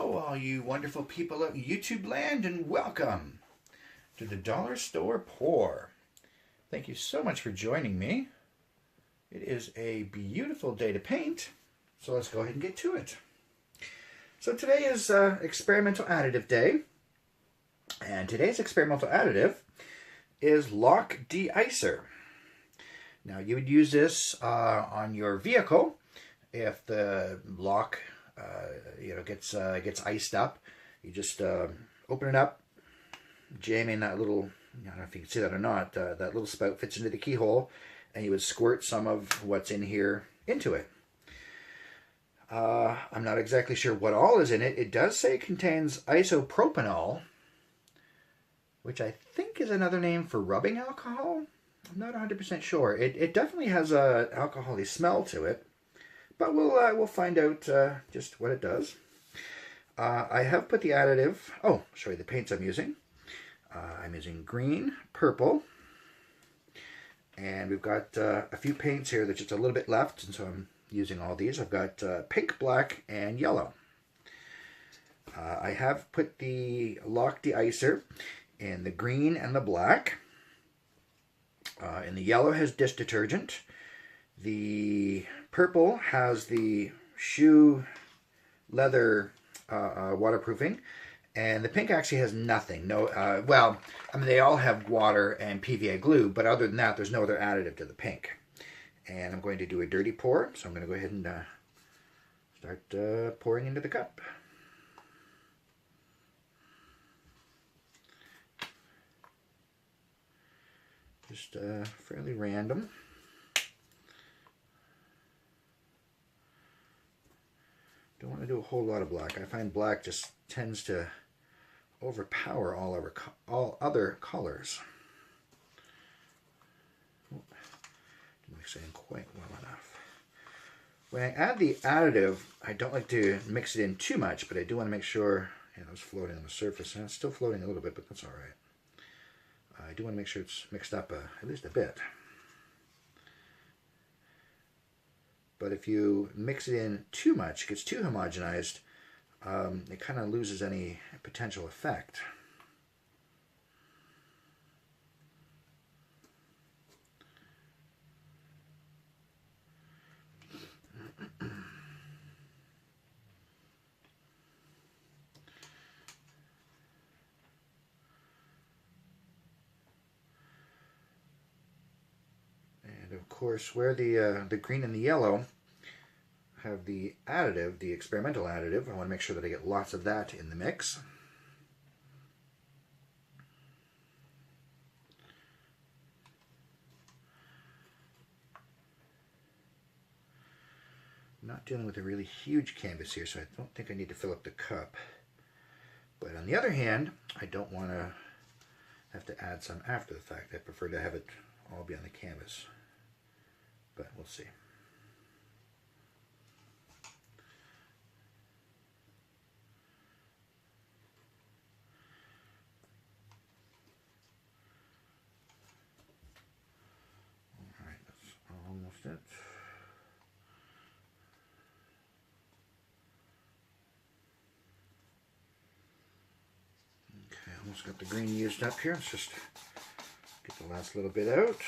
Hello, all you wonderful people of YouTube land, and welcome to the Dollar Store Pour. Thank you so much for joining me. It is a beautiful day to paint, so let's go ahead and get to it. So today is Experimental Additive Day, and today's experimental additive is Lock de-icer. Now you would use this on your vehicle if the lock gets iced up. You just open it up, jam in that little, I don't know if you can see that or not, that little spout fits into the keyhole, and you would squirt some of what's in here into it. I'm not exactly sure what all is in it. It does say it contains isopropanol, which I think is another name for rubbing alcohol. I'm not 100% sure. It definitely has a alcohol-y smell to it, but we'll find out just what it does. I have put the additive. Oh, I'll show you the paints I'm using. I'm using green, purple, and we've got a few paints here that's just a little bit left, and so I'm using all these. I've got pink, black, and yellow. I have put the Lock de-icer in the green and the black. And the yellow has dish detergent. The purple has the shoe leather waterproofing, and the pink actually has nothing. No, well, I mean, they all have water and PVA glue, but other than that, there's no other additive to the pink. And I'm going to do a dirty pour, so I'm going to go ahead and start pouring into the cup. Just fairly random. Don't want to do a whole lot of black. I find black just tends to overpower all other colors. Didn't mix it in quite well enough. When I add the additive, I don't like to mix it in too much, but I do want to make sure, it's floating on the surface, and it's still floating a little bit, but that's all right. I do want to make sure it's mixed up at least a bit. But if you mix it in too much, it gets too homogenized, it kind of loses any potential effect. Of course, where the green and the yellow have the additive, the experimental additive, I want to make sure that I get lots of that in the mix. I'm not dealing with a really huge canvas here, so I don't think I need to fill up the cup. But on the other hand, I don't want to have to add some after the fact. I prefer to have it all be on the canvas. But we'll see. All right, that's almost it. Okay, almost got the green used up here. Let's just get the last little bit out.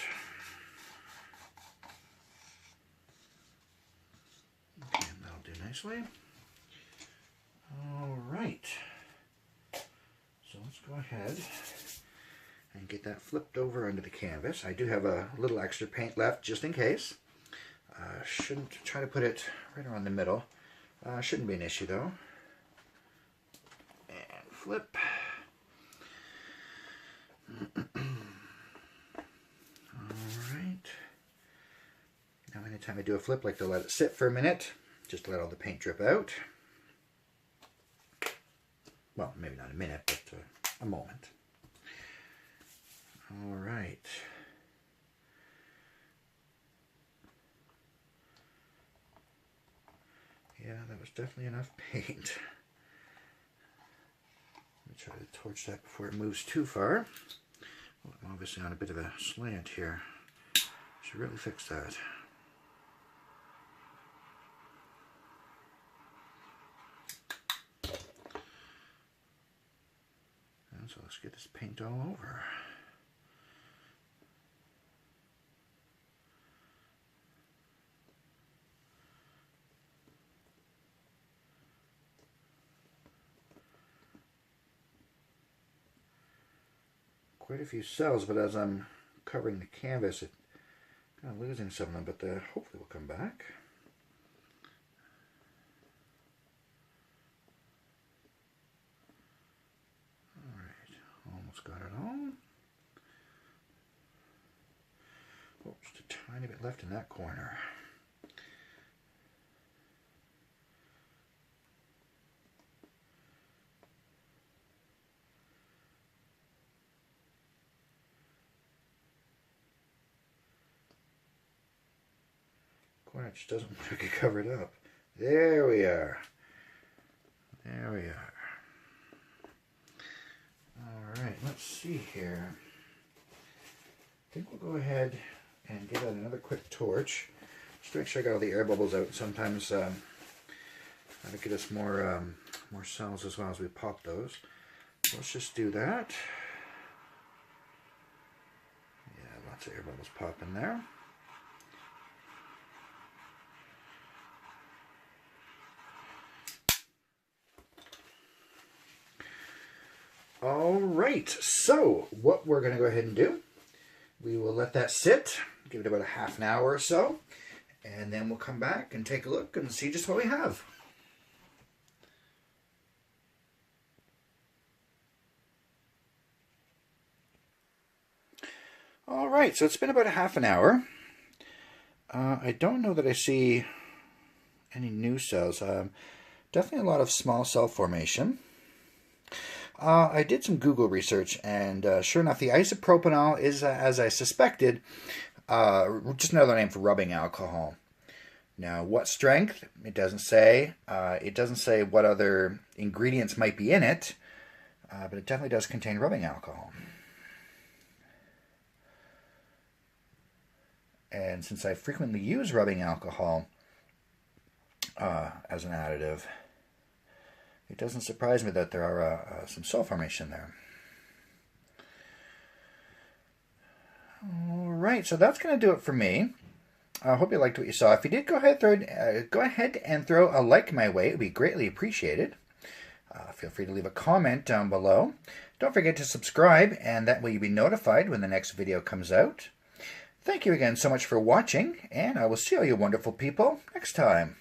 Nicely. All right, so let's go ahead and get that flipped over onto the canvas. I do have a little extra paint left just in case. Shouldn't try to put it right around the middle. Shouldn't be an issue though. And flip. All right. Now anytime I do a flip, I like to let it sit for a minute. Just to let all the paint drip out. Well, maybe not a minute, but a moment. All right. Yeah, that was definitely enough paint. Let me try to torch that before it moves too far. Well, I'm obviously on a bit of a slant here. Should really fix that. So let's get this paint all over. Quite a few cells, but as I'm covering the canvas, it kind of losing some of them, but hopefully will come back. All right, almost got it all. Oh, just a tiny bit left in that corner. Corner just doesn't want to get covered up. There we are. There we are. All right, let's see here. I think we'll go ahead and give that another quick torch, just to make sure I got all the air bubbles out. Sometimes that'll get us more cells as well as we pop those. So let's just do that. Yeah, lots of air bubbles popping there. All right, so what we're going to go ahead and do, we will let that sit, give it about a half an hour or so, and then we'll come back and take a look and see just what we have. All right, so it's been about a half an hour. I don't know that I see any new cells. Definitely a lot of small cell formation. I did some Google research, and sure enough, the isopropanol is, as I suspected, just another name for rubbing alcohol. Now, what strength? It doesn't say. It doesn't say what other ingredients might be in it, but it definitely does contain rubbing alcohol. And since I frequently use rubbing alcohol as an additive, it doesn't surprise me that there are some cell formation there. All right, so that's going to do it for me. I hope you liked what you saw. If you did, go ahead and throw a like my way. It would be greatly appreciated. Feel free to leave a comment down below. Don't forget to subscribe, and that way you'll be notified when the next video comes out. Thank you again so much for watching, and I will see all you wonderful people next time.